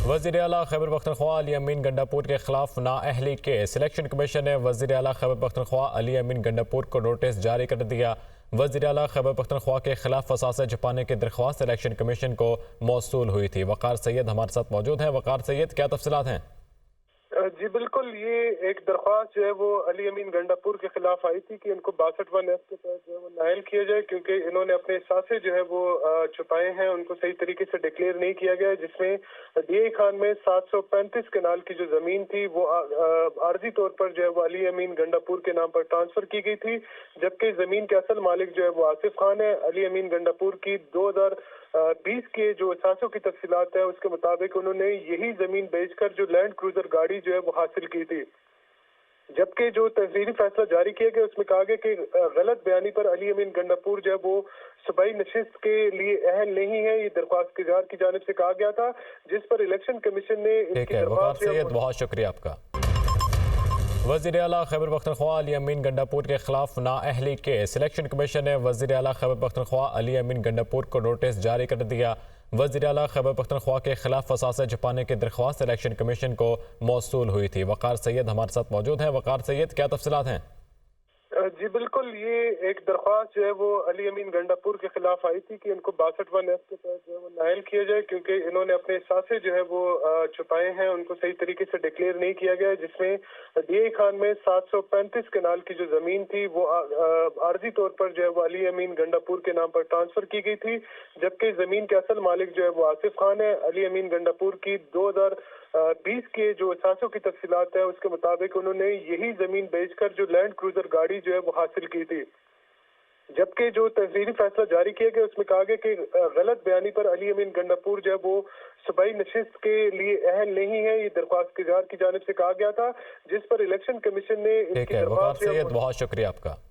وزیر اعلیٰ خیبر پختونخوا علی امین گنڈاپور کے خلاف نااہلی کیس۔ الیکشن کمیشن نے وزیر اعلیٰ خیبر پختونخوا علی امین گنڈاپور کو نوٹس جاری کر دیا۔ وزیر اعلیٰ خیبر پختونخوا کے خلاف اثاثے چھپانے کی درخواست الیکشن کمیشن کو موصول ہوئی تھی۔ وقار سید ہمارے ساتھ موجود ہیں۔ وقار سید، کیا تفصیلات ہیں؟ جی بالکل، یہ ایک درخواست جو ہے وہ علی امین گنڈاپور کے خلاف آئی تھی کہ ان کو 62 ایف کے تحت جو ہے وہ نائل کیا جائے، کیونکہ انہوں نے اپنے اثاثے جو ہے وہ چھپائے ہیں، ان کو صحیح طریقے سے ڈکلیئر نہیں کیا گیا، جس میں ڈی اے خان میں 735 کنال کی جو زمین تھی وہ عارضی طور پر جو ہے وہ علی امین گنڈاپور کے نام پر ٹرانسفر کی گئی تھی، جبکہ زمین کے اصل مالک جو ہے وہ آصف خان ہے۔ علی امین گنڈاپور کی 2020 کے جو اثاثوں کی تفصیلات ہیں اس کے مطابق انہوں نے یہی زمین بیچ کر جو لینڈ کروزر گاڑی جو ہے وہ حاصل کی تھی، جبکہ جو تحریری فیصلہ جاری کیا گیا اس میں کہا گیا کہ غلط بیانی پر علی امین گنڈاپور جو ہے وہ صوبائی نشست کے لیے اہل نہیں ہے، یہ درخواست گزار کی جانب سے کہا گیا تھا، جس پر الیکشن کمیشن نے ان کی درخواست بہت شکریہ آپ کا۔ وزیر اعلیٰ خیبر پختونخوا علی امین گنڈاپور کے خلاف نااہلی کیس۔ الیکشن کمیشن نے وزیر اعلیٰ خیبر پختونخوا علی امین گنڈاپور کو نوٹس جاری کر دیا۔ وزیر اعلیٰ خیبر پختونخوا کے خلاف اثاثے چھپانے کی درخواست الیکشن کمیشن کو موصول ہوئی تھی۔ وقار سید ہمارے ساتھ موجود ہیں۔ وقار سید، کیا تفصیلات ہیں؟ جی بالکل، یہ ایک درخواست جو ہے وہ علی امین گنڈاپور کے خلاف آئی تھی کہ ان کو 62 ایف کے تحت جو ہے وہ نائل کیا جائے، کیونکہ انہوں نے اپنے اثاثے جو ہے وہ چھپائے ہیں، ان کو صحیح طریقے سے ڈکلیئر نہیں کیا گیا، جس میں ڈی اے خان میں 735 کنال کی جو زمین تھی وہ عارضی طور پر جو ہے وہ علی امین گنڈاپور کے نام پر ٹرانسفر کی گئی تھی، جبکہ زمین کے اصل مالک جو ہے وہ آصف خان ہے۔ علی امین گنڈاپور کی 2020 کے جو اثاثوں کی تفصیلات ہیں اس کے مطابق انہوں نے یہی زمین بیچ کر جو لینڈ کروزر گاڑی جو ہے وہ حاصل کی تھی، جبکہ جو تحریری فیصلہ جاری کیا گیا اس میں کہا گیا کہ غلط بیانی پر علی امین گنڈاپور جو ہے وہ صوبائی نشست کے لیے اہل نہیں ہے، یہ درخواست گزار کی جانب سے کہا گیا تھا، جس پر الیکشن کمیشن نے ان کی درخواست بہت شکریہ آپ کا۔